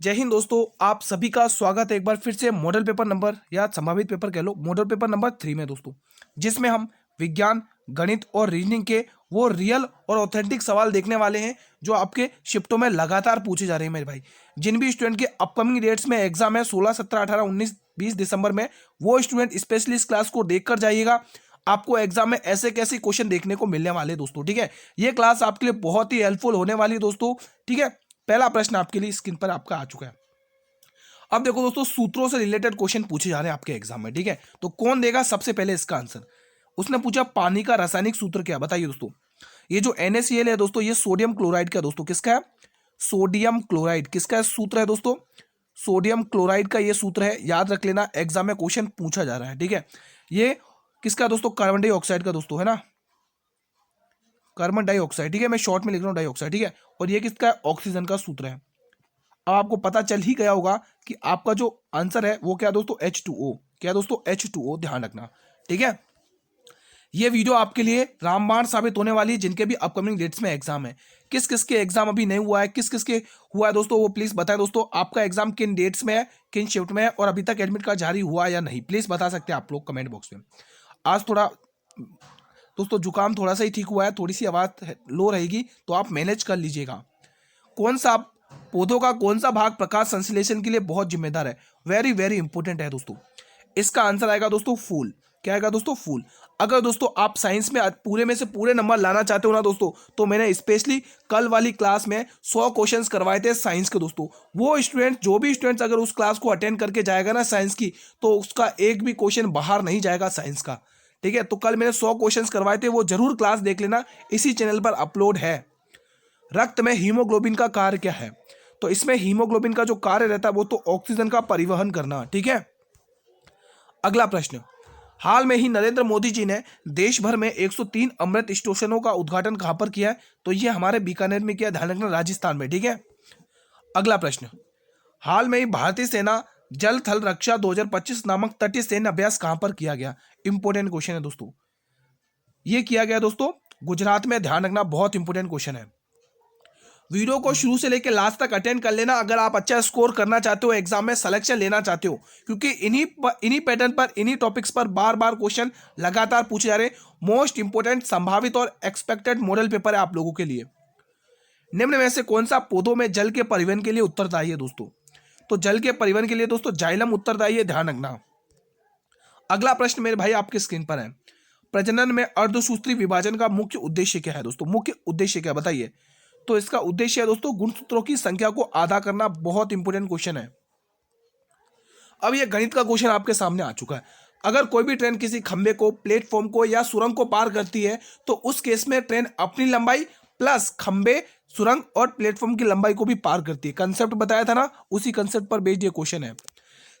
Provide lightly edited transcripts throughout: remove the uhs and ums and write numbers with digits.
जय हिंद दोस्तों, आप सभी का स्वागत है एक बार फिर से मॉडल पेपर नंबर या संभावित पेपर कह लो मॉडल पेपर नंबर 3 में दोस्तों, जिसमें हम विज्ञान, गणित और रीजनिंग के वो रियल और ऑथेंटिक सवाल देखने वाले हैं जो आपके शिफ्टों में लगातार पूछे जा रहे हैं मेरे भाई। जिन भी स्टूडेंट के अपकमिंग डेट्स में एग्जाम है 16, 17, 18, 19, 20 दिसंबर में, वो स्टूडेंट स्पेशली इस क्लास को देखकर जाइएगा। आपको एग्जाम में ऐसे कैसे क्वेश्चन देखने को मिलने वाले हैं दोस्तों, ठीक है। ये क्लास आपके लिए बहुत ही हेल्पफुल होने वाली है दोस्तों, ठीक है। पहला प्रश्न आपके लिए स्क्रीन पर आपका आ चुका है। अब देखो दोस्तों, सूत्रों से रिलेटेड क्वेश्चन पूछे जा रहे हैं आपके एग्जाम में, ठीक है। तो कौन देगा सबसे पहले इसका आंसर। उसने पूछा पानी का रासायनिक सूत्र क्या, बताइए दोस्तों। ये जो NaCl है दोस्तों, ये सोडियम क्लोराइड का दोस्तों किसका है, सोडियम क्लोराइड किसका सूत्र है दोस्तों, सोडियम क्लोराइड का ये सूत्र है। याद रख लेना, एग्जाम में क्वेश्चन पूछा जा रहा है, ठीक है। ये किसका दोस्तों, कार्बन डाइऑक्साइड का दोस्तों, है ना, कार्बन डाइऑक्साइड, ठीक है। मैं शॉर्ट में लिख रहा हूं डाइऑक्साइड, ठीक है। और ये किसका है, ऑक्सीजन का सूत्र है। अब आपको पता चल ही गया होगा कि आपका जो आंसर है वो क्या दोस्तों, H2O। क्या दोस्तों, H2O, ध्यान रखना, ठीक है। ये वीडियो आपके लिए रामबाण साबित होने वाली है जिनके भी अपकमिंग डेट्स में एग्जाम है। किस किस के एग्जाम अभी नहीं हुआ है, किस किस के हुआ है दोस्तों, वो प्लीज बताएं दोस्तों। आपका एग्जाम किन डेट्स में है, किन शिफ्ट में है, और अभी तक एडमिट कार्ड जारी हुआ या नहीं, प्लीज बता सकते हैं आप लोग कमेंट बॉक्स में। आज थोड़ा दोस्तों जुकाम थोड़ा सा ही ठीक हुआ है, थोड़ी सी आवाज लो रहेगी, तो आप मैनेज कर लीजिएगा। कौन सा पौधों का कौन सा भाग प्रकाश संश्लेषण के लिए बहुत जिम्मेदार है, वेरी वेरी इंपॉर्टेंट है दोस्तों। इसका आंसर आएगा दोस्तों फूल। क्या आएगा दोस्तों, फूल। अगर दोस्तों आप साइंस में पूरे में से पूरे नंबर लाना चाहते हो ना दोस्तों, तो मैंने स्पेशली कल वाली क्लास में 100 क्वेश्चंस करवाए थे साइंस के दोस्तों। वो स्टूडेंट, जो भी स्टूडेंट्स अगर उस क्लास को अटेंड करके जाएगा ना साइंस की, तो उसका एक भी क्वेश्चन बाहर नहीं जाएगा साइंस का, ठीक है। तो कल मैंने 100 क्वेश्चंस करवाए थे, वो जरूर क्लास देख लेना, इसी चैनल पर अपलोड है। रक्त में हीमोग्लोबिन का कार्य क्या है, तो इसमें हीमोग्लोबिन का जो कार्य रहता है वो तो ऑक्सीजन का परिवहन करना, ठीक है। अगला प्रश्न, हाल में ही नरेंद्र मोदी जी ने देश भर में 103 अमृत स्टेशनों का उद्घाटन कहां पर किया है, तो ये हमारे बीकानेर में किया, ध्यान रखना, राजस्थान में, ठीक है। अगला प्रश्न, हाल में ही भारतीय सेना जल थल रक्षा 2025 नामक तटीय सैन्य अभ्यास कहां पर किया गया। इंपॉर्टेंट क्वेश्चन है दोस्तों, ये किया गया दोस्तों गुजरात में, ध्यान रखना, बहुत इंपॉर्टेंट क्वेश्चन है। वीडियो को शुरू से लेकर लास्ट तक अटेंड कर लेना अगर आप अच्छा स्कोर करना चाहते हो, एग्जाम में सिलेक्शन लेना चाहते हो, क्योंकि इन्हीं पैटर्न पर, इन्हीं टॉपिक्स पर बार बार क्वेश्चन लगातार पूछे जा रहे हैं। मोस्ट इंपोर्टेंट संभावित और एक्सपेक्टेड मॉडल पेपर है आप लोगों के लिए। निम्न में से कौन सा पौधों में जल के परिवहन के लिए उत्तरदायी है दोस्तों, तो जल के परिवहन के लिए दोस्तों जाइलम उत्तरदायी है, ध्यान रखना। अगला प्रश्न मेरे भाई आपके स्क्रीन पर है, प्रजनन में अर्धसूत्री विभाजन का मुख्य उद्देश्य क्या है दोस्तों, मुख्य उद्देश्य क्या, बताइए। तो इसका उद्देश्य है दोस्तों गुणसूत्रों की संख्या को आधा करना, बहुत इंपॉर्टेंट क्वेश्चन है। अब ये गणित का क्वेश्चन आपके सामने आ चुका है। अगर कोई भी ट्रेन किसी खंबे को, प्लेटफॉर्म को या सुरंग को पार करती है, तो उस केस में ट्रेन अपनी लंबाई प्लस खंबे, सुरंग और प्लेटफॉर्म की लंबाई को भी पार करती है। कंसेप्ट बताया था ना, उसी कंसेप्ट पर बेस्ड ये क्वेश्चन है।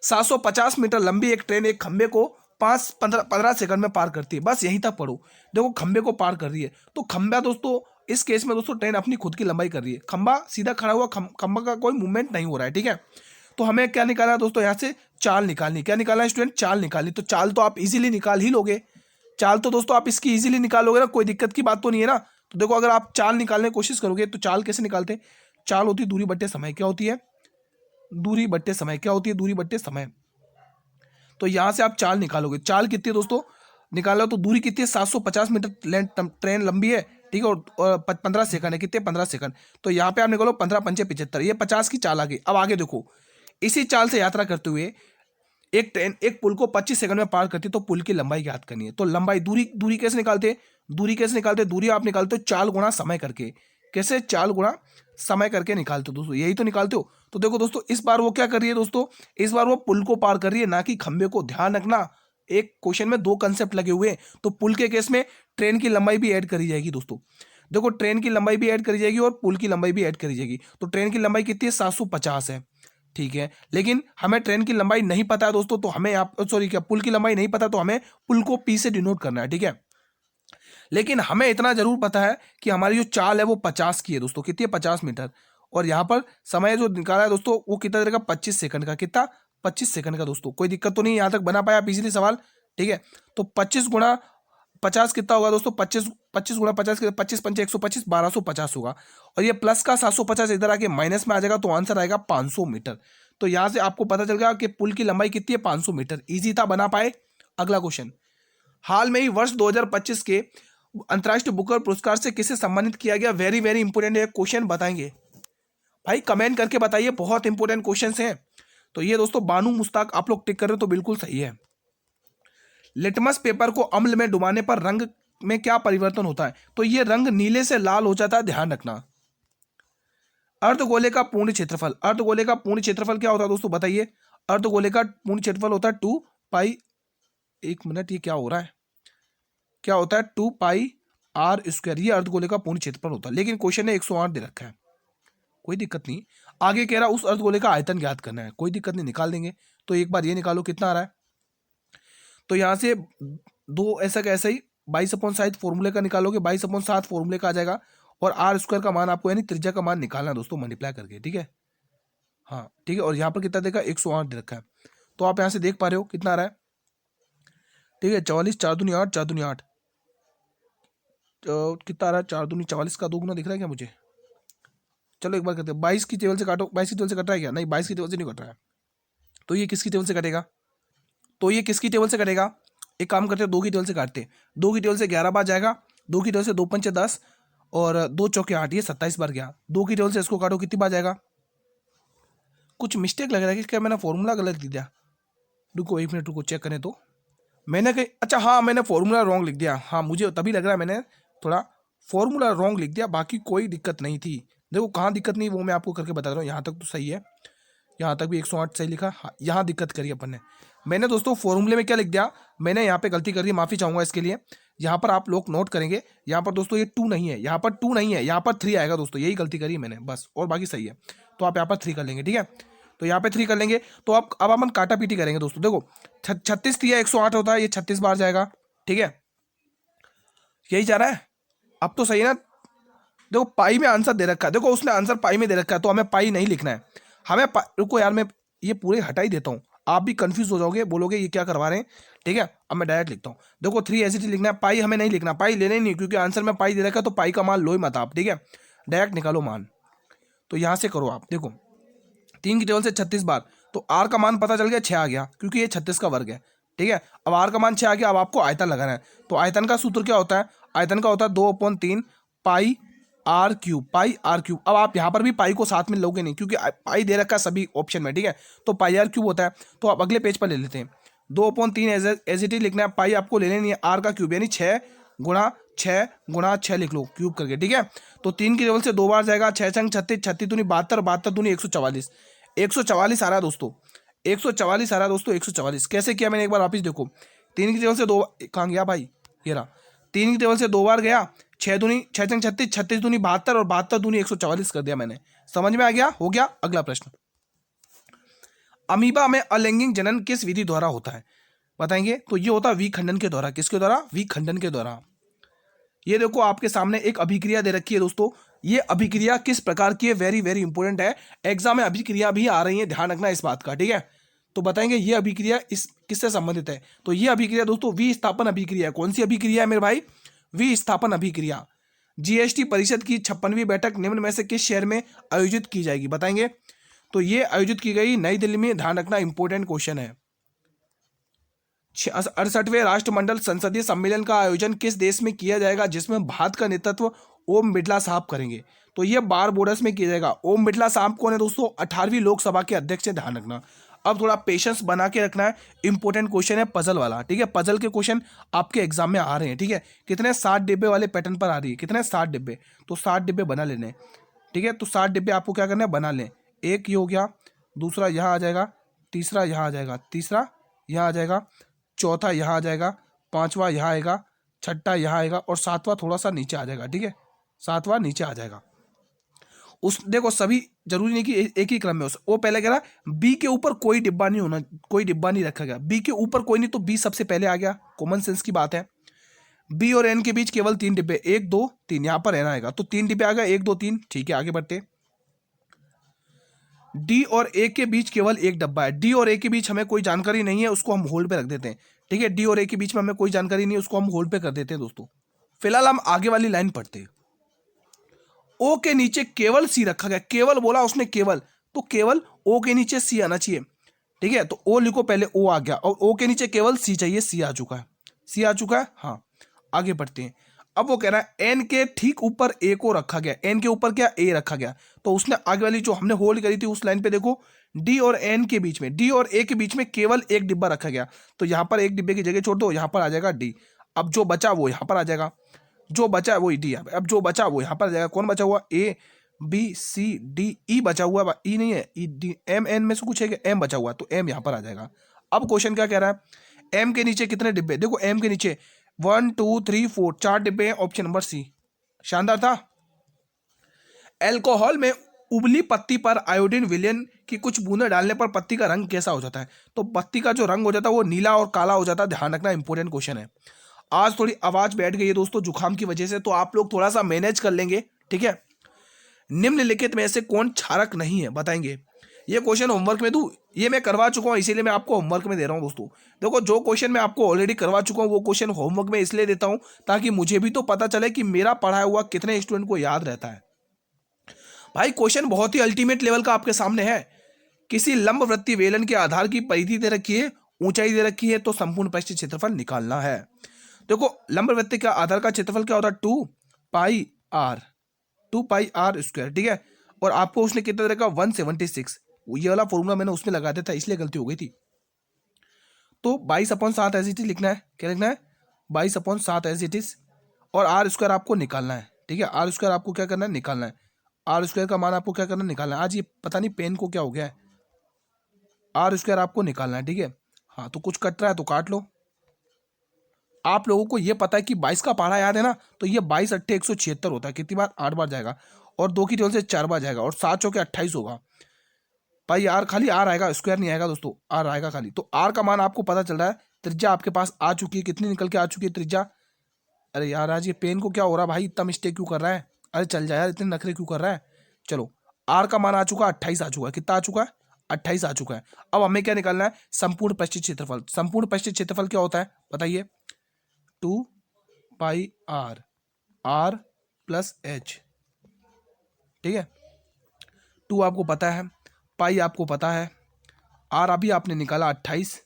750 मीटर लंबी एक ट्रेन एक खंबे को 15 सेकंड में पार करती है, बस यहीं तक पढ़ो। देखो खंबे को पार कर रही है, तो खंबा दोस्तों, इस केस में दोस्तों ट्रेन अपनी खुद की लंबाई कर रही है, खंबा सीधा खड़ा हुआ, खंबा का कोई मूवमेंट नहीं हो रहा है, ठीक है। तो हमें क्या निकालना है दोस्तों, यहाँ से चाल निकालनी। क्या निकालना है स्टूडेंट, चाल निकालनी। तो चाल तो आप इजीली निकाल ही लोगे, चाल तो दोस्तों आप इसकी इजीली निकालोगे ना, कोई दिक्कत की बात तो नहीं है ना। तो देखो अगर आप चाल निकालने की कोशिश करोगे, तो चाल कैसे निकालते हैं, चाल होती है दूरी बट्टे समय। क्या होती है, दूरी बट्टे समय। क्या होती है, दूरी बट्टे समय। तो यहां से आप चाल निकालोगे, चाल कितनी है दोस्तों, निकालो तो दूरी कितनी है, 750 मीटर ट्रेन लंबी है, ठीक है। और 15 सेकंड है, कितने, 15 सेकंड। तो यहाँ पे आप निकालो 15 पंचे 75, ये 50 की चाल आ गई। अब आगे देखो, इसी चाल से यात्रा करते हुए एक ट्रेन एक पुल को 25 सेकंड में पार करती है, तो पुल की लंबाई ज्ञात करनी है। तो लंबाई, दूरी, दूरी कैसे निकालते, दूरी कैसे निकालते, दूरी आप निकालते हो चाल गुणा समय करके। कैसे, चाल गुणा समय करके निकालते हो दोस्तों, यही तो निकालते हो। तो देखो दोस्तों, इस बार वो क्या कर रही है दोस्तों, इस बार वो पुल को पार कर रही है, ना कि खंबे को, ध्यान रखना। एक क्वेश्चन में दो कंसेप्ट लगे हुए हैं, तो पुल के केस में ट्रेन की लंबाई भी ऐड करी जाएगी दोस्तों। देखो ट्रेन की लंबाई भी ऐड करी जाएगी और पुल की लंबाई भी ऐड करी जाएगी। तो ट्रेन की लंबाई कितनी है, 750 है, ठीक है। लेकिन हमें ट्रेन की लंबाई नहीं पता है दोस्तों, तो हमें आप, सॉरी, क्या, पुल की लंबाई नहीं पता, तो हमें पुल को पी से डिनोट करना है, ठीक है। लेकिन हमें इतना जरूर पता है कि हमारी जो चाल है वो 50 की है दोस्तों, कितनी है, 50 मीटर। और यहाँ पर समय जो निकाला है दोस्तों, वो कितना देगा, 25 सेकंड का। कितना, 25 सेकंड का दोस्तों। कोई दिक्कत तो नहीं, यहाँ तक बना पाया आप इजीली सवाल, ठीक है। तो 25 गुणा 50 कितना होगा दोस्तों, 25 25 गुणा 50 के 25 पंचे 125, 1250 होगा। और ये प्लस का 750 इधर आके माइनस में आ जाएगा, तो आंसर आएगा 500 मीटर। तो यहां से आपको पता चल गया कि पुल की लंबाई कितनी है, 500 मीटर। इजी था, बना पाए। अगला क्वेश्चन, हाल में ही वर्ष 2025 के अंतर्राष्ट्रीय बुकर पुरस्कार से किसे सम्मानित किया गया? वेरी वेरी इंपोर्टेंट है क्वेश्चन, बताएंगे भाई, कमेंट करके बताइए, बहुत इंपोर्टेंट क्वेश्चन हैं। तो ये दोस्तों बानू मुश्ताक आप लोग टिक कर रहे हो तो बिल्कुल सही है। लिटमस पेपर को अम्ल में डुबाने पर रंग में क्या परिवर्तन होता है? तो ये रंग नीले से लाल हो जाता है, ध्यान रखना। अर्धगोले का पूर्ण क्षेत्रफल, अर्धगोले का पूर्ण क्षेत्रफल क्या होता है दोस्तों, बताइए। अर्धगोले का पूर्ण क्षेत्रफल होता है 2 पाई, एक मिनट, ये क्या हो रहा है, क्या होता है 2 पाई आर स्क्वायर, ये अर्धगोले का पूर्ण क्षेत्रफल होता है। लेकिन क्वेश्चन ने 108 दे रखा है, कोई दिक्कत नहीं। आगे कह रहा उस अर्धगोले का आयतन ज्ञात करना है, कोई दिक्कत नहीं, निकाल देंगे। तो एक बार ये निकालो कितना आ रहा है। तो यहां से दो ऐसा का ऐसा ही 22/7 फॉर्मूले का निकालोगे, 22/7 फॉर्मूले का आ जाएगा। और आर स्क्वायर का मान आपको यानी त्रिज्या का मान निकालना है दोस्तों, मल्टीप्लाई करके, ठीक है। हाँ ठीक है, और यहाँ पर कितना देखा, 108 दे रखा है। तो आप यहाँ से देख पा रहे हो कितना आ रहा है, ठीक है। 44, 4 दूनी 8, 4 दूनी 8, तो कितना आ रहा है, 4 दूनी 44 का 2 गुना दिख रहा है क्या मुझे? चलो एक बार करते हैं, 22 की टेबल से काटो, 22 की टेबल से कट रहा है क्या? नहीं, 22 की टेबल से नहीं कट रहा है। तो ये किसकी टेबल से कटेगा, तो ये किसकी टेबल से कटेगा, एक काम करते हैं, 2 की टेबल से काटते हैं। 2 की टेबल से 11 बार जाएगा, 2 की टेबल से 2 पंचे 10 और 2 चौके 8, ये 27 बार गया। 2 की टेबल से इसको काटो, कितनी बार जाएगा? कुछ मिस्टेक लग रहा है कि क्या मैंने फॉर्मूला गलत लिख दिया? रुको एक मिनट, रुको चेक करें। तो मैंने कहीं, अच्छा हाँ, मैंने फॉर्मूला रॉन्ग लिख दिया। हाँ, मुझे तभी लग रहा है मैंने थोड़ा फॉर्मूला रॉन्ग लिख दिया, बाकी कोई दिक्कत नहीं थी। देखो कहाँ दिक्कत नहीं, वो मैं आपको करके बता रहा हूँ। यहाँ तक तो सही है, यहाँ तक भी 108 सही लिखा। हाँ, यहाँ दिक्कत करी अपन ने। मैंने दोस्तों फॉर्मूले में क्या लिख दिया, मैंने यहाँ पे गलती कर दी, माफी चाहूंगा इसके लिए। यहाँ पर आप लोग नोट करेंगे, यहाँ पर दोस्तों ये 2 नहीं है, यहाँ पर 2 नहीं है, यहाँ पर 3 आएगा दोस्तों, यही गलती करी मैंने बस, और बाकी सही है। तो आप यहाँ पर 3 कर लेंगे, ठीक है। तो यहाँ पे 3 कर लेंगे। तो अब अपन काटा पीटी करेंगे दोस्तों। देखो 36 3 108 होता है, ये 36 बार जाएगा, ठीक है। यही जा रहा है, अब तो सही है ना। देखो पाई में आंसर दे रखा है, देखो उसने आंसर पाई में दे रखा है, तो हमें पाई नहीं लिखना है, हमें रुको यार, मैं ये पूरे हटा ही देता हूँ, आप भी कंफ्यूज हो जाओगे, बोलोगे ये क्या करवा रहे हैं, ठीक है। अब मैं डायरेक्ट लिखता हूँ। देखो 3 ऐसे लिखना है, पाई हमें नहीं लिखना, पाई लेना ही नहीं, क्योंकि आंसर में पाई दे रखा है, तो पाई का मान लो ही मत आप, ठीक है। डायरेक्ट निकालो मान। तो यहां से करो आप, देखो 3 की टेबल से 36 बार, तो आर का मान पता चल गया 6 आ गया, क्योंकि ये 36 का वर्ग है, ठीक है। अब आर का मान 6 आ गया, अब आपको आयतन लगाना है। तो आयतन का सूत्र क्या होता है, आयतन का होता है 2/3 pi r cube, pi r cube. अब आप यहाँ पर भी पाई को साथ में लोगे नहीं, क्योंकि पाई दे रखा है सभी ऑप्शन में, ठीक है। तो पाई आर क्यूब होता है। तो आप अगले पेज पर ले लेते हैं, 2/3 एज इट इज लिखना है, पाई आपको ले लेनी है आर का क्यूब, यानी 6 गुणा 6 गुणा 6 लिख लो क्यूब करके, ठीक है। तो 3 की टेबल से 2 बार जाएगा, 6 छंग 36, 36 दूनी 72, 72 दूनी 144, 144 आ रहा है दोस्तों, 144 आ रहा है दोस्तों, 144 कैसे किया मैंने, एक बार वापिस देखो। 3 की टेबल से 2, कहाँ गया भाई, ये रहा। 3 की टेबल से 2 बार गया, 6 दूनी 6 छंग 36, 36 दूनी 72 और 72 दूनी 144 कर दिया मैंने। समझ में आ गया, हो गया। अगला प्रश्न, अमीबा में अलैंगिक जनन किस विधि द्वारा होता है, बताएंगे। तो ये होता है विखंडन के द्वारा, किसके द्वारा, विखंडन के द्वारा। ये देखो आपके सामने एक अभिक्रिया दे रखी है दोस्तों, ये अभिक्रिया किस प्रकार की है, वेरी वेरी इंपॉर्टेंट है, एग्जाम में अभिक्रिया भी आ रही है, ध्यान रखना इस बात का, ठीक है। तो बताएंगे ये अभिक्रिया इस किससे संबंधित है। तो ये अभिक्रिया दोस्तों विस्थापन अभिक्रिया, कौन सी अभिक्रिया है मेरे भाई, विस्थापन अभिक्रिया। जीएसटी परिषद की 56वीं बैठक निम्न में से किस शहर में आयोजित की जाएगी, बताएंगे। तो ये आयोजित की गई नई दिल्ली में, ध्यान रखना इंपॉर्टेंट क्वेश्चन है। 68वें राष्ट्रमंडल संसदीय सम्मेलन का आयोजन किस देश में किया जाएगा, जिसमें भारत का नेतृत्व ओम बिड़ला साहब करेंगे। तो ये बारबोडस में किया जाएगा। ओम बिड़ला साहब कौन है दोस्तों, 18वीं लोकसभा के अध्यक्ष है, ध्यान रखना। अब थोड़ा पेशेंस बना के रखना है, इंपॉर्टेंट क्वेश्चन है पजल वाला, ठीक है। पजल के क्वेश्चन आपके एग्जाम में आ रहे हैं, ठीक है। कितने 60 डिब्बे वाले पैटर्न पर आ रही है, कितने 60 डिब्बे, तो 60 डिब्बे बना लेने, ठीक है। तो 60 डिब्बे आपको क्या करना है, बना लें। एक ये हो गया, दूसरा यहाँ आ जाएगा, तीसरा यहाँ आ जाएगा, तीसरा यहाँ आ जाएगा, चौथा यहाँ आ जाएगा, पांचवा यहाँ आएगा, छठा यहाँ आएगा और सातवां थोड़ा सा नीचे आ जाएगा, ठीक है। सातवां नीचे आ जाएगा। उस देखो सभी जरूरी नहीं कि एक ही क्रम में हो, वो पहले कह रहा बी के ऊपर कोई डिब्बा नहीं होना, कोई डिब्बा नहीं रखा गया, बी के ऊपर कोई नहीं, तो बी सबसे पहले आ गया, कॉमन सेंस की बात है। बी और एन के बीच केवल 3 डिब्बे, 1 2 3, यहां पर एन आएगा, तो 3 डिब्बे आ गए, 1 2 3, ठीक है। आगे बढ़ते, डी और ए के बीच केवल एक डब्बा है। डी और ए के बीच हमें कोई जानकारी नहीं है, उसको हम होल्ड पे रख देते हैं। ठीक है, डी और ए के बीच में हमें कोई जानकारी नहीं है, उसको हम होल्ड पे कर देते हैं दोस्तों। फिलहाल हम आगे वाली लाइन पढ़ते हैं। ओ के नीचे केवल सी रखा गया, केवल बोला उसने केवल, तो केवल ओ के नीचे सी आना चाहिए। ठीक है, तो ओ लिखो, पहले ओ आ गया और ओ के नीचे केवल सी चाहिए, सी आ चुका है, सी आ चुका है। हाँ, आगे बढ़ते हैं। अब वो कह रहा है एन के ठीक ऊपर ए को रखा गया, एन के ऊपर क्या ए रखा गया, तो उसने आगे वाली जो हमने होल्ड करी थी उस लाइन पे देखो, डी और एन के बीच में, डी और ए के बीच में केवल एक डिब्बा रखा गया, तो यहां पर एक डिब्बे की जगह छोड़ दो, यहां पर आ जाएगा डी। अब जो बचा वो यहां पर आ जाएगा, जो बचा है वो डी। अब जो बचा वो यहां पर आ जाएगा। कौन बचा हुआ, ए बी सी डी, ई बचा हुआ, ई नहीं है, ई डी एम, एन में से कुछ है, एम बचा हुआ, तो एम यहां पर आ जाएगा। अब क्वेश्चन क्या कह रहा है, एम के नीचे कितने डिब्बे, देखो एम के नीचे 1 2 3 4 4 डिब्बे हैं, ऑप्शन नंबर सी। शानदार था। एल्कोहल में उबली पत्ती पर आयोडीन विलयन की कुछ बूंदें डालने पर पत्ती का रंग कैसा हो जाता है, तो पत्ती का जो रंग हो जाता है वो नीला और काला हो जाता है। ध्यान रखना, इंपॉर्टेंट क्वेश्चन है। आज थोड़ी आवाज बैठ गई है दोस्तों जुकाम की वजह से, तो आप लोग थोड़ा सा मैनेज कर लेंगे। ठीक है, निम्नलिखित में से कौन क्षारक नहीं है, बताएंगे। ये क्वेश्चन होमवर्क में दूं, ये मैं करवा चुका हूं, इसीलिए मैं आपको होमवर्क में दे रहा हूं दोस्तों। देखो, जो क्वेश्चन मैं आपको ऑलरेडी करवा चुका हूं वो क्वेश्चन होमवर्क में इसलिए देता हूं ताकि मुझे भी तो पता चले कि मेरा पढ़ाया हुआ कितने स्टूडेंट को याद रहता है। भाई क्वेश्चन बहुत ही अल्टीमेट लेवल का आपके सामने है। किसी लंबवृत्तीय बेलन के आधार की परिधि दे रखी है, ऊंचाई दे रखी है, तो संपूर्ण पृष्ठीय क्षेत्रफल निकालना है। देखो, लंबवृत्त का आधार का क्षेत्रफल क्या होता है, 2 पाई आर, 2 पाई आर स्क्वायर। ठीक है, और आपको उसने कितना दे रखा, 176। ये वाला फॉर्मूला मैंने उसमें लगा दिया था, इसलिए गलती हो गई थी। तो 22/7 एज इट इज लिखना है। क्या लिखना है, 22/7 एज इट इज, और आर स्क्वायर आपको निकालना है। ठीक है, आर स्क्वायर आपको क्या करना है, निकालना है। आर स्क्वायर का मान आपको क्या करना है, निकालना है। आज ये पता नहीं पेन को क्या हो गया है, आर स्क्वायर आपको निकालना है। ठीक है, हाँ, तो कुछ कट रहा है तो काट लो। आप लोगों को ये पता है कि 22 का पहाड़ा याद है ना, तो ये 22 अट्ठे 176 होता है। कितनी बार, 8 बार जाएगा, और 2 की टेबल से 4 बार जाएगा, और 7 चौके 28 होगा। भाई आर, खाली आर आएगा, स्क्वायर नहीं आएगा दोस्तों, आर आएगा खाली। तो आर का मान आपको पता चल रहा है। त्रिज्या आपके पास आ चुकी है, कितनी निकल के आ चुकी है त्रिज्या। अरे यार, आज ये पेन को क्या हो रहा है भाई, इतना मिस्टेक क्यों कर रहा है। अरे चल जाए यार, इतने नखरे क्यों कर रहा है। चलो, आर का मान आ चुका है 28 आ चुका है। कितना आ चुका है, 28 आ चुका है। अब हमें क्या निकालना है, संपूर्ण पृष्ठीय क्षेत्रफल। संपूर्ण पृष्ठीय क्षेत्रफल क्या होता है बताइए, 2 पाई आर, आर प्लस एच। ठीक है, 2 आपको पता है, पाई आपको पता है, आर अभी आपने निकाला 28,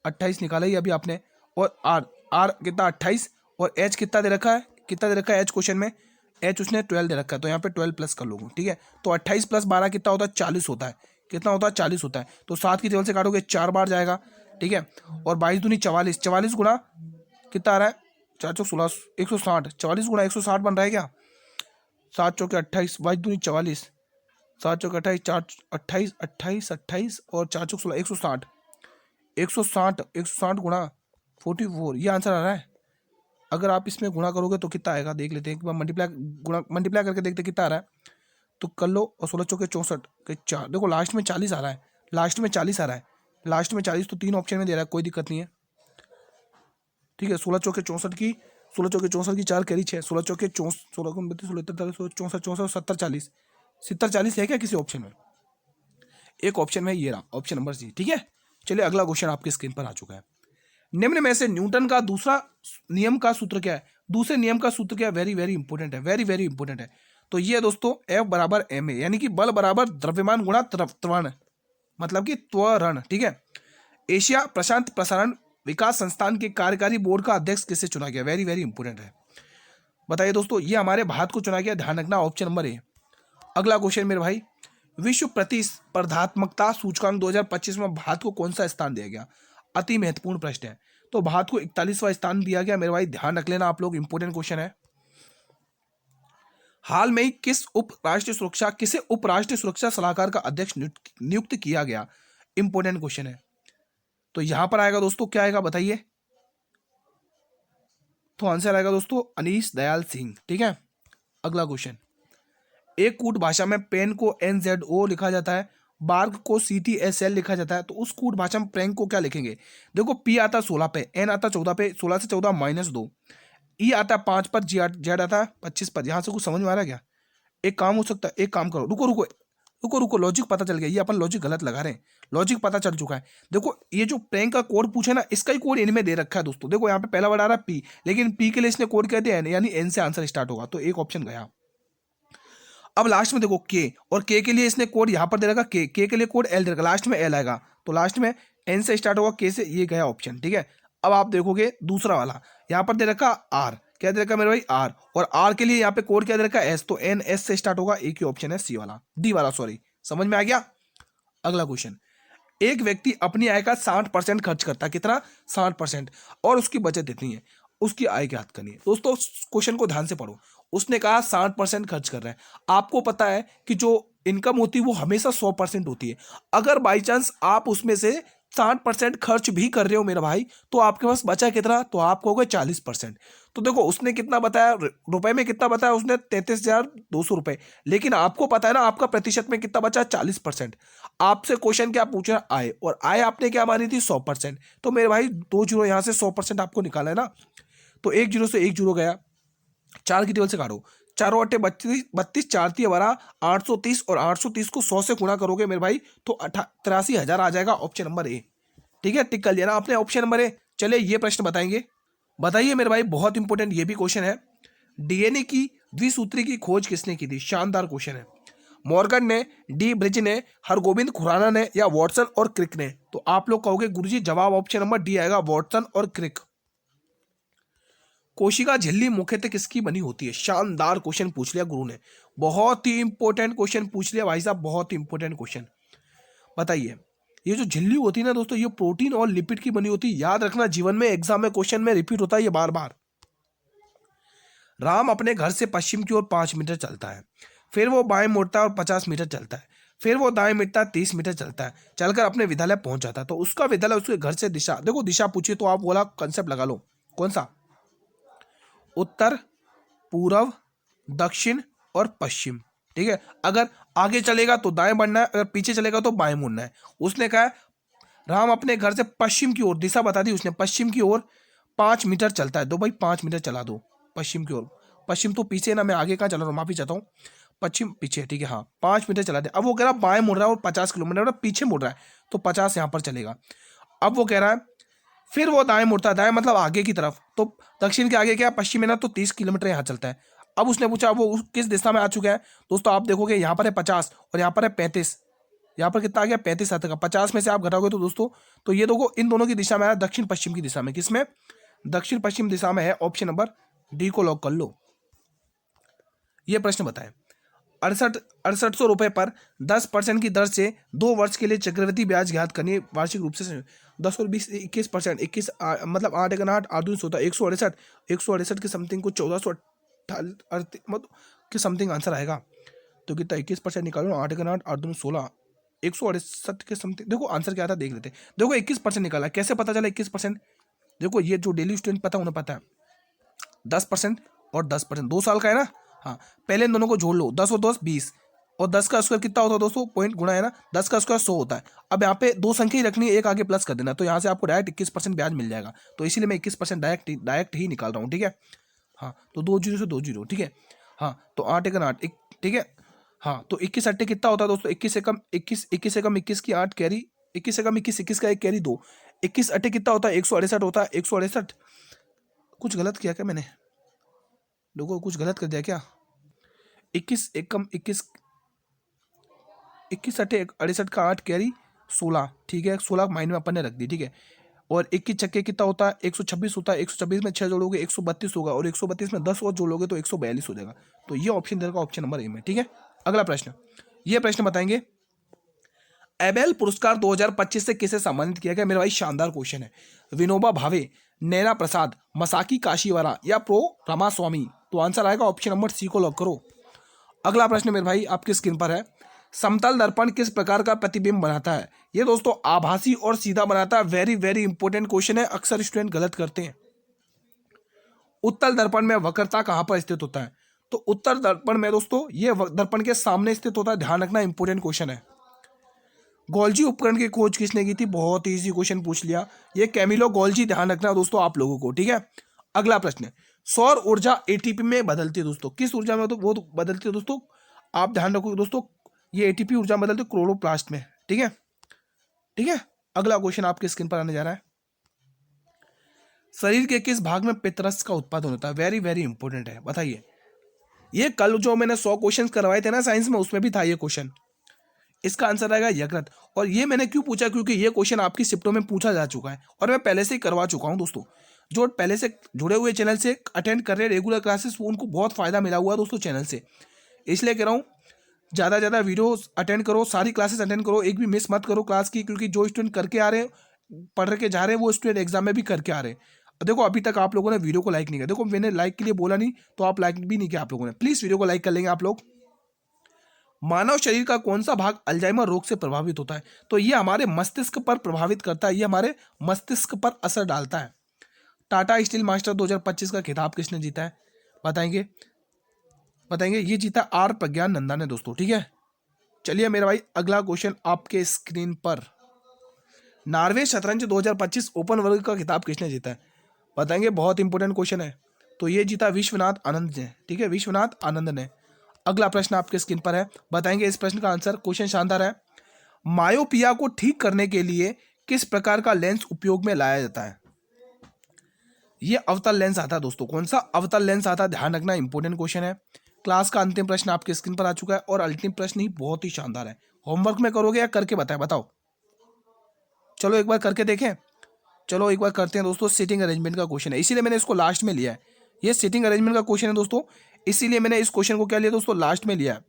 28 निकाला ही अभी आपने, और आर, आर कितना 28, और एच कितना दे रखा है, कितना दे रखा है एच क्वेश्चन में, एच उसने 12 दे रखा है, तो यहाँ पे 12 प्लस कर लोगे। ठीक है, तो 28 + 12 कितना होता है, 40 होता है। कितना होता है, 40 होता है। तो 7 की टेबल से काटोगे 4 बार जाएगा। ठीक है, और 22 दूनी 44, 44 गुणा कितना आ रहा है, 4 चौक 16, 160, 44 गुणा 160 बन रहा है क्या, 7 चौके 28, 22 दूनी 44, 7 चौके 28, 4 28 28 28 और 4 चौक 16, 160, 160 160 गुणा 44, ये आंसर आ रहा है। अगर आप इसमें गुणा करोगे तो कितना आएगा, देख लेते हैं एक बार, मल्टीप्लाई करके देखते कितना आ रहा है। तो कर लो, और 16 चौके 64 के 4, देखो लास्ट में 40 आ रहा है, लास्ट में 40 आ रहा है, लास्ट में 40, तो 3 ऑप्शन में दे रहा है, कोई दिक्कत नहीं है। ठीक है, 16 चौके 64 की, 16 चौके 64 की 4 कैरी 6, 16 चौके 64, 16 को 32, 16 64 64 70 40, 70 40 है क्या किसी ऑप्शन में, एक ऑप्शन में ये रहा, ऑप्शन नंबर सी। ठीक है, चलिए अगला क्वेश्चन आपकी स्क्रीन पर आ चुका है। निम्न में से न्यूटन का दूसरा नियम का सूत्र क्या है, दूसरे नियम का सूत्र क्या है, वेरी वेरी इंपॉर्टेंट है, वेरी वेरी इंपॉर्टेंट है। तो ये दोस्तों F बराबर ma, यानी कि बल बराबर द्रव्यमान गुणा त्वरण, मतलब कि त्वरण। ठीक है, एशिया प्रशांत प्रसारण विकास संस्थान के कार्यकारी बोर्ड का अध्यक्ष किसे चुना गया, वेरी वेरी इंपॉर्टेंट है। बताइए दोस्तों, ये हमारे भारत को चुना गया, ध्यान रखना, ऑप्शन नंबर ए। अगला क्वेश्चन मेरे भाई, विश्व प्रतिस्पर्धात्मकता सूचकांक 2025 में भारत को कौन सा स्थान दिया गया, अति महत्वपूर्ण प्रश्न है। तो भारत को 41वां स्थान दिया गया मेरे भाई, ध्यान रख लेना आप लोग, इंपॉर्टेंट क्वेश्चन है। हाल में ही किसे उप राष्ट्रीय सुरक्षा सलाहकार का अध्यक्ष नियुक्त किया गया, इंपॉर्टेंट क्वेश्चन है। तो यहां पर आएगा दोस्तों, क्या आएगा बताइए, तो आंसर आएगा दोस्तों अनीश दयाल सिंह। ठीक है, अगला क्वेश्चन, एक कूट भाषा में पेन को NZO लिखा जाता है, बार्क को CTSL लिखा जाता है, तो उस कूट भाषा में प्रैंक को क्या लिखेंगे। देखो, P आता 16 पे, N आता 14 पे, 16 से 14 -2, E आता 5 पर, Z आता 25 पर। यहां से कुछ समझ में आ रहा है क्या, एक काम हो सकता है, एक काम करो, रुको रुको रुको रुको, लॉजिक पता चल गया, ये अपन लॉजिक गलत लगा रहे हैं, लॉजिक पता चल चुका है। देखो ये जो प्रैंक का कोड पूछे ना, इसका ही कोड इनमें दे रखा है दोस्तों। देखो यहाँ पे पहला वर्ड आ रहा है पी, लेकिन पी के लिए इसने कोड कह दिया यानी एन से आंसर स्टार्ट होगा, तो एक ऑप्शन गया। अब लास्ट में देखो के, और के के लिए इसने कोड यहाँ पर दे रखा, के के लिए कोड एल दे रखा, लास्ट में एल आएगा, तो लास्ट में एन से स्टार्ट होगा, के से, ये गया ऑप्शन, ठीक है। अब आप देखोगे दूसरा वाला, यहाँ पर दे रखा आर, क्या दे रखा मेरे भाई आर, और आर के लिए यहाँ पे कोड क्या दे रखा एस, तो एन एस से स्टार्ट होगा, एक ही ऑप्शन है सी वाला, डी वाला, सॉरी, समझ में आ गया। अगला क्वेश्चन, एक व्यक्ति अपनी आय का 60% खर्च करता है, कितना 60%, और उसकी बचत इतनी है, उसकी आय ज्ञात करनी है। दोस्तों क्वेश्चन को ध्यान से पढ़ो, उसने कहा 60% खर्च कर रहा है। आपको पता है कि जो इनकम होती है वो हमेशा 100% होती है। अगर बाई चांस आप उसमें से 60% खर्च भी कर रहे हो मेरा भाई, तो आपके पास बचा कितना, तो आपको होगा 40%। तो देखो उसने कितना बताया रुपए में, कितना बताया उसने 33,200 रुपए, लेकिन आपको पता है ना आपका प्रतिशत में कितना बचा, 40%। आपसे क्वेश्चन क्या पूछ रहा है, आय, और आय आपने क्या मानी थी 100%, तो मेरे भाई 2 जीरो यहाँ से 100% आपको निकाला है ना, तो 1 जीरो से 1 जीरो गया, 4 की टेबल से काटो, चारों अट्ठे 32, 4 3 12, 830, और 830 को 100 से गुणा करोगे मेरे भाई तो 83,000 आ जाएगा, ऑप्शन नंबर ए, ठीक है। टिक कर लिया ना आपने ऑप्शन नंबर ए। चलिए ये प्रश्न बताएंगे, बताइए मेरे भाई, बहुत इंपॉर्टेंट ये भी क्वेश्चन है, डीएनए की द्विसूत्री की खोज किसने की थी, शानदार क्वेश्चन है। मॉर्गन ने, डी ब्रिज ने, हरगोविंद खुराना ने, या वॉटसन और क्रिक ने, तो आप लोग कहोगे गुरुजी जवाब ऑप्शन नंबर डी आएगा, वॉटसन और क्रिक। कोशिका झिल्ली मुख्यतः किसकी बनी होती है, शानदार क्वेश्चन पूछ लिया गुरु ने, बहुत ही इंपॉर्टेंट क्वेश्चन पूछ लिया भाई साहब, बहुत ही इंपॉर्टेंट क्वेश्चन। बताइए, ये जो झिल्ली होती है ना दोस्तों, ये प्रोटीन और लिपिड की बनी होती है, याद रखना, जीवन में एग्जाम में क्वेश्चन में रिपीट होता है ये बार बार। राम अपने घर से पश्चिम की ओर 5 मीटर चलता है, फिर वो बाएं मुड़ता है और 50 मीटर चलता है, फिर वो दाएं मुड़ता है, 30 मीटर चलता है, चलकर अपने विद्यालय पहुंच जाता है। तो उसका विद्यालय उसके घर से दिशा, देखो दिशा पूछिए तो आप बोला कंसेप्ट लगा लो, कौन सा, उत्तर, पूर्व, दक्षिण और पश्चिम, ठीक है। अगर आगे चलेगा तो दाएं बढ़ना है, अगर पीछे चलेगा तो बाएं मुड़ना है। उसने कहा राम अपने घर से पश्चिम की ओर, दिशा बता दी उसने, पश्चिम की ओर 5 मीटर चलता है, दो भाई 5 मीटर चला दो पश्चिम की ओर, पश्चिम तो पीछे ना, मैं आगे कहाँ चला रहा हूँ, माफी चाहता हूँ, पश्चिम पीछे, ठीक है, हाँ 5 मीटर चला दे। अब वो कह रहा है बाएं मुड़ रहा है और 50 किलोमीटर पीछे मुड़ रहा है, तो 50 यहाँ पर चलेगा। अब वो कह रहा है फिर वो दाएं मुड़ता है, दाएं मतलब आगे की तरफ, तो दक्षिण के आगे क्या, पश्चिम है ना, तो 30 किलोमीटर यहाँ चलता है। अब उसने पूछा वो किस दिशा में आ चुका है, दोस्तों आप देखोगे यहाँ पर है 50 और यहाँ पर है 35, यहाँ पर कितना आ गया 35 आता है, 50 में से आप घटाओगे तो दोस्तों, तो ये देखो इन दोनों की दिशा में आया, दक्षिण पश्चिम की दिशा में, किसमें, दक्षिण पश्चिम दिशा में है, ऑप्शन नंबर डी को लॉक कर लो। ये प्रश्न बताएं, 6800 रुपए पर 10% की दर से 2 वर्ष के लिए चक्रवृद्धि ब्याज ज्ञात करनी, वार्षिक रूप से 10 और 20 21%, 21 मतलब 8 1 8 8 2 16, 168 के समथिंग को 1400 मतलब के समथिंग आंसर आएगा, तो कितना 21% निकालो, 8 1 8 8 2 16, 168 के समथिंग, देखो आंसर क्या था देख लेते। देखो 21% निकाला, कैसे पता चला 21%, देखो ये जो डेली स्टूडेंट पता उन्हें पता है, 10% और 10%, 2 साल का है ना, हाँ पहले इन दोनों को जोड़ लो, 10 और 10 20, और 10 का स्क्वायर कितना होता है दोस्तों, पॉइंट गुणा है ना, 10 का स्क्वायर 100 होता है। अब यहाँ पे 2 संख्या ही रखनी है, एक आगे प्लस कर देना, तो यहाँ से आपको डायरेक्ट 21% ब्याज मिल जाएगा, तो इसीलिए मैं 21% डायरेक्ट ही निकाल रहा हूँ, ठीक है। हाँ तो 2 जीरो से 2 जीरो, ठीक है। हाँ तो 8 1 8, ठीक है। हाँ तो 21 अट्ठे कितना होता है दोस्तों, 21 से कम 21, 21 से कम 21 की 8 कैरी, 21 से कम 21, 21 का 1 कैरी 2, 21 अट्ठे कितना होता है 168 होता है, 168, कुछ गलत किया क्या मैंने, लोगों कुछ गलत कर दिया क्या, 21 एक कम 21, 21 अट्ठे 68 का 8 कैरी 16, ठीक है, 16 माइंड में अपन ने रख दी, ठीक है। और 21 छक्के कितना होता है 126 होता है, 126 में 6 जोड़ोगे 132 होगा, और 132 में 10 और जोड़ोगे तो 142 हो जाएगा, तो ये ऑप्शन देगा ऑप्शन नंबर ए में, ठीक है। अगला प्रश्न, ये प्रश्न बताएंगे, एबेल पुरस्कार 2025 से किसे सम्मानित किया गया, मेरा भाई शानदार क्वेश्चन है, विनोबा भावे, नैना प्रसाद, मसाकी काशीवारा, या प्रो रामास्वामी, तो आंसर आएगा ऑप्शन नंबर सी को लॉक करो। अगला प्रश्न मेरे भाई आपकी स्क्रीन पर है, समतल दर्पण किस प्रकार का प्रतिबिंब बनाता है, ये दोस्तों आभासी और सीधा बनाता है, वेरी वेरी इंपॉर्टेंट क्वेश्चन है, अक्सर स्टूडेंट गलत करते हैं। उत्तल दर्पण में वक्रता कहां पर स्थित होता है, तो उत्तर दर्पण में दोस्तों ये दर्पण के सामने स्थित होता है, ध्यान रखना इंपॉर्टेंट क्वेश्चन है। गोल्जी उपकरण की खोज किसने की थी, बहुत इजी क्वेश्चन पूछ लिया, ये कैमिलो गोल्जी, ध्यान रखना दोस्तों आप लोगों को, ठीक है। अगला प्रश्न, सौर ऊर्जा एटीपी में बदलती है दोस्तों, किस ऊर्जा में तो वो बदलती है दोस्तों, आप ध्यान रखोगे दोस्तों, ये एटीपी ऊर्जा में बदलते हैं क्लोरोप्लास्ट में। ठीक है, ठीक है। अगला क्वेश्चन आपके स्क्रीन पर आने जा रहा है, शरीर के किस भाग में पित्तरस का उत्पादन होता है? वेरी वेरी इंपॉर्टेंट है, बताइए। ये कल जो मैंने 100 क्वेश्चन करवाए थे ना साइंस में, उसमें भी था ये क्वेश्चन। इसका आंसर आएगा यकृत। और ये मैंने क्यों पूछा, क्योंकि ये क्वेश्चन आपकी शिफ्टों में पूछा जा चुका है और मैं पहले से ही करवा चुका हूं दोस्तों। जो पहले से जुड़े हुए चैनल से अटेंड कर रहे हैं रेगुलर क्लासेस, उनको बहुत फायदा मिला हुआ है दोस्तों चैनल से। इसलिए कह रहा हूँ ज़्यादा ज़्यादा वीडियो अटेंड करो, सारी क्लासेस अटेंड करो, एक भी मिस मत करो क्लास की, क्योंकि जो स्टूडेंट करके आ रहे हैं, पढ़ के जा रहे हैं, वो स्टूडेंट एग्जाम में भी करके आ रहे हैं। देखो अभी तक आप लोगों ने वीडियो को लाइक नहीं किया, देखो मैंने लाइक के लिए बोला नहीं, तो आप लाइक भी नहीं किया आप लोगों ने। प्लीज़ वीडियो को लाइक कर लेंगे आप लोग। मानव शरीर का कौन सा भाग अल्जाइमर रोग से प्रभावित होता है? तो ये हमारे मस्तिष्क पर प्रभावित करता है, ये हमारे मस्तिष्क पर असर डालता है। टाटा स्टील मास्टर 2025 का खिताब किसने जीता है? बताएंगे, बताएंगे। ये जीता आर प्रज्ञान नंदा ने दोस्तों। ठीक है, चलिए मेरे भाई अगला क्वेश्चन आपके स्क्रीन पर, नॉर्वे शतरंज 2025 ओपन वर्ग का खिताब किसने जीता है? बताएंगे, बहुत इंपॉर्टेंट क्वेश्चन है। तो ये जीता विश्वनाथ आनंद ने। ठीक है, विश्वनाथ आनंद ने। अगला प्रश्न आपके स्क्रीन पर है, बताएंगे इस प्रश्न का आंसर। क्वेश्चन शानदार है, मायोपिया को ठीक करने के लिए किस प्रकार का लेंस उपयोग में लाया जाता है? ये अवतल लेंस आता है दोस्तों। कौन सा अवतल लेंस आता है, ध्यान रखना, इंपॉर्टेंट क्वेश्चन है। क्लास का अंतिम प्रश्न आपके स्क्रीन पर आ चुका है और अंतिम प्रश्न ही बहुत ही शानदार है। होमवर्क में करोगे या करके बताओ। चलो एक बार करके देखें, चलो एक बार करते हैं दोस्तों। सीटिंग अरेंजमेंट का क्वेश्चन है, इसीलिए मैंने इसको लास्ट में लिया है। ये सीटिंग अरेंजमेंट का क्वेश्चन है दोस्तों, इसीलिए मैंने इस क्वेश्चन को क्या लिया दोस्तों, लास्ट में लिया है।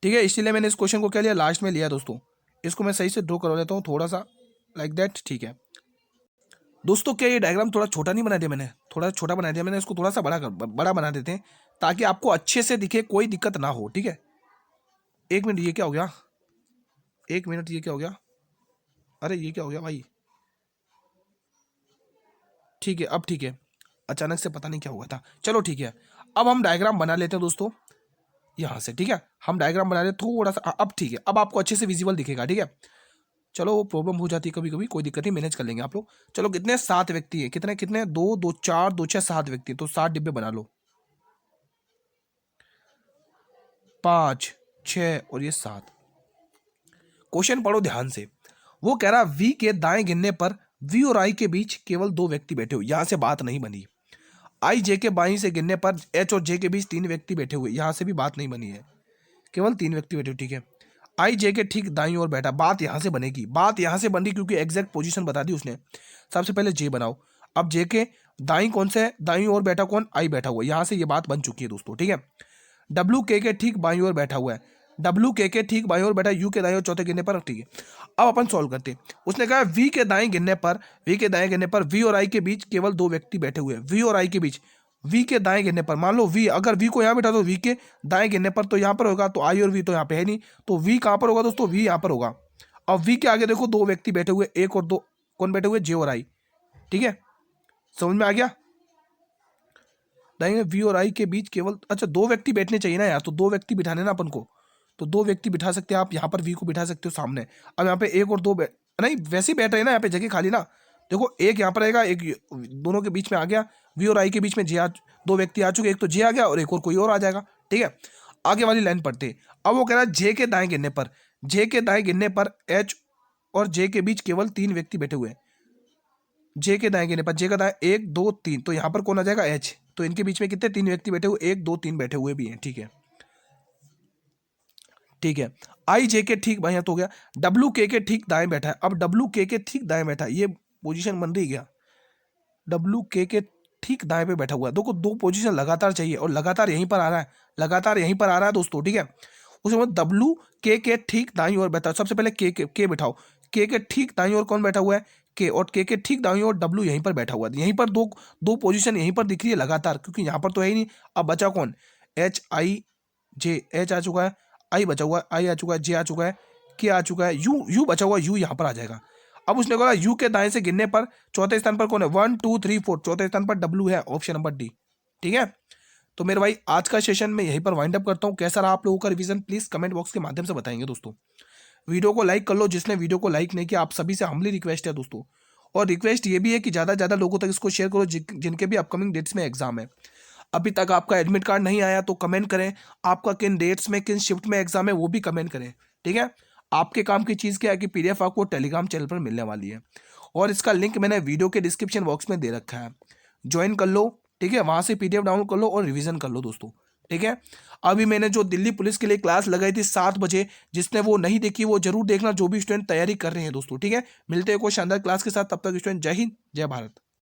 ठीक है, इसीलिए मैंने इस क्वेश्चन को क्या लिया, लास्ट में लिया दोस्तों। इसको मैं सही से ड्रॉ करवा लेता हूँ थोड़ा सा, लाइक दैट। ठीक है दोस्तों, क्या ये डायग्राम थोड़ा छोटा नहीं बना दिया मैंने? थोड़ा छोटा बना दिया मैंने, इसको थोड़ा सा बड़ा बना देते हैं ताकि आपको अच्छे से दिखे, कोई दिक्कत ना हो। ठीक है, एक मिनट, ये क्या हो गया? एक मिनट, ये क्या हो गया? अरे ये क्या हो गया भाई? ठीक है, अब ठीक है, अचानक से पता नहीं क्या हुआ था। चलो ठीक है, अब हम डायग्राम बना लेते हैं दोस्तों यहाँ से। ठीक है, हम डायग्राम बना लेते थोड़ा सा। अब ठीक है, अब आपको अच्छे से विजिबल दिखेगा। ठीक है, चलो वो प्रॉब्लम हो जाती है कभी कभी, कोई दिक्कत नहीं, मैनेज कर लेंगे आप लोग। चलो कितने, 7 व्यक्ति हैं। कितने कितने, 2 2 4 2 6 7 व्यक्ति, तो 7 डिब्बे बना लो। 5 6 और ये 7। क्वेश्चन पढ़ो ध्यान से। वो कह रहा वी के दाएं गिनने पर वी और आई के बीच केवल 2 व्यक्ति बैठे हुए, यहां से बात नहीं बनी। आई जे के बाई से गिनने पर एच और जे के बीच 3 व्यक्ति बैठे हुए, यहां से भी बात नहीं बनी है, केवल 3 व्यक्ति बैठे हुए। ठीक है, आई जे के ठीक दाई ओर बैठा, बात यहां से बनेगी, बात यहां से बन रही क्योंकि एग्जैक्ट पोजीशन बता दी उसने। सबसे पहले जे बनाओ। अब जे के दाई कौन से है, दाई ओर बैठा कौन, आई बैठा हुआ है, यहां से ये बात बन चुकी है दोस्तों। ठीक है, डब्ल्यू के ठीक बाई ओर बैठा हुआ है, डब्ल्यू के ठीक बाई ओर बैठा, यू के दाई ओर चौथे गिनने पर। ठीक है, अब अपन सॉल्व करते हैं। उसने कहा वी के दाएं गिनने पर, वी के दाएं गिनने पर वी और आई के बीच केवल 2 व्यक्ति बैठे हुए हैं। वी और आई के बीच, वी के दाएं गिनने पर, मान लो वी, अगर वी को यहाँ बैठा तो वी के दाएं गिनने पर तो यहाँ पर होगा, तो आई और वी तो यहाँ पे है नहीं, तो वी कहाँ पर होगा दोस्तों, वी यहाँ पर होगा। अब वी के आगे देखो 2 व्यक्ति बैठे हुए, 1 और 2 कौन बैठे हुए, जे और आई। ठीक है, समझ में आ गया? दाएं वी और आई के बीच केवल, अच्छा 2 व्यक्ति बैठने चाहिए ना यार, तो 2 व्यक्ति बिठाने ना अपन को, तो 2 व्यक्ति बिठा सकते हैं आप। यहाँ पर वी को बिठा सकते हो सामने। अब यहाँ पे 1 और 2 नहीं, वैसे ही बैठ रहे हैं ना, यहाँ पे जगह खाली ना। देखो एक यहाँ पर आएगा, एक दोनों के बीच में आ गया, वी और आई के बीच में जे 2 व्यक्ति आ चुके, एक तो जे आ गया और एक और कोई और आ जाएगा। ठीक है, आगे वाली लाइन पढ़ते हैं। अब वो कह रहा है जे के दाएं गिनने पर, जे के दाएं गिनने पर एच और जे के बीच केवल 3 व्यक्ति बैठे हुए हैं। जे के दाएं गिनने पर, जे का दाएं 1 2 3, तो यहाँ पर कौन आ जाएगा, एच। तो इनके बीच में कितने, 3 व्यक्ति बैठे हुए, 1 2 3 बैठे हुए भी हैं। ठीक है, ठीक है, आई जे के ठीक बाएं तो हो गया, डब्ल्यू के ठीक दाएं बैठा है। अब डब्ल्यू के ठीक दाएं बैठा है, ये पोजीशन बन रही गया, डब्ल्यू के ठीक दाएं पे बैठा हुआ है। देखो 2 पोजीशन लगातार चाहिए और लगातार यहीं पर आ रहा है, लगातार यहीं पर आ रहा है दोस्तों। ठीक है, उसके बाद डब्ल्यू के ठीक दाईं ओर बैठा है। सबसे पहले के बिठाओ, के ठीक दाईं ओर कौन बैठा हुआ है, के, और के ठीक दाईं ओर डब्ल्यू यहीं पर बैठा हुआ है। यहीं पर दो पोजीशन यहीं पर दिख रही है लगातार, क्योंकि यहाँ पर तो है ही नहीं। अब बचा कौन, एच आई जे, एच आ चुका है, आई बचा हुआ है, आई आ चुका है, जे आ चुका है, के आ चुका है, यू बचा हुआ है, यू यहाँ पर आ जाएगा। अब उसने कहा यू के दाएं से गिनने पर चौथे स्थान पर कौन है, 1 2 3 4, चौथे स्थान पर डब्ल्यू है, ऑप्शन नंबर डी। ठीक है, तो मेरे भाई आज का सेशन में यहीं पर वाइंड अप करता हूँ। कैसा रहा आप लोगों का रिवीजन, प्लीज कमेंट बॉक्स के माध्यम से बताएंगे दोस्तों। वीडियो को लाइक कर लो, जिसने वीडियो को लाइक नहीं किया आप सभी से हम्बली रिक्वेस्ट है दोस्तों। और रिक्वेस्ट ये भी है कि ज़्यादा से ज़्यादा लोगों तक इसको शेयर करो जिनके भी अपकमिंग डेट्स में एग्जाम है। अभी तक आपका एडमिट कार्ड नहीं आया तो कमेंट करें, आपका किन डेट्स में किन शिफ्ट में एग्जाम है वो भी कमेंट करें। ठीक है, आपके काम की चीज़ क्या है कि पीडीएफ आपको टेलीग्राम चैनल पर मिलने वाली है और इसका लिंक मैंने वीडियो के डिस्क्रिप्शन बॉक्स में दे रखा है, ज्वाइन कर लो। ठीक है, वहाँ से पीडीएफ डाउनलोड कर लो और रिवीजन कर लो दोस्तों। ठीक है, अभी मैंने जो दिल्ली पुलिस के लिए क्लास लगाई थी 7 बजे, जिसने वो नहीं देखी वो जरूर देखना, जो भी स्टूडेंट तैयारी कर रहे हैं दोस्तों। ठीक है, मिलते हैं कोई शानदार क्लास के साथ, तब तक स्टूडेंट जय हिंद जय भारत।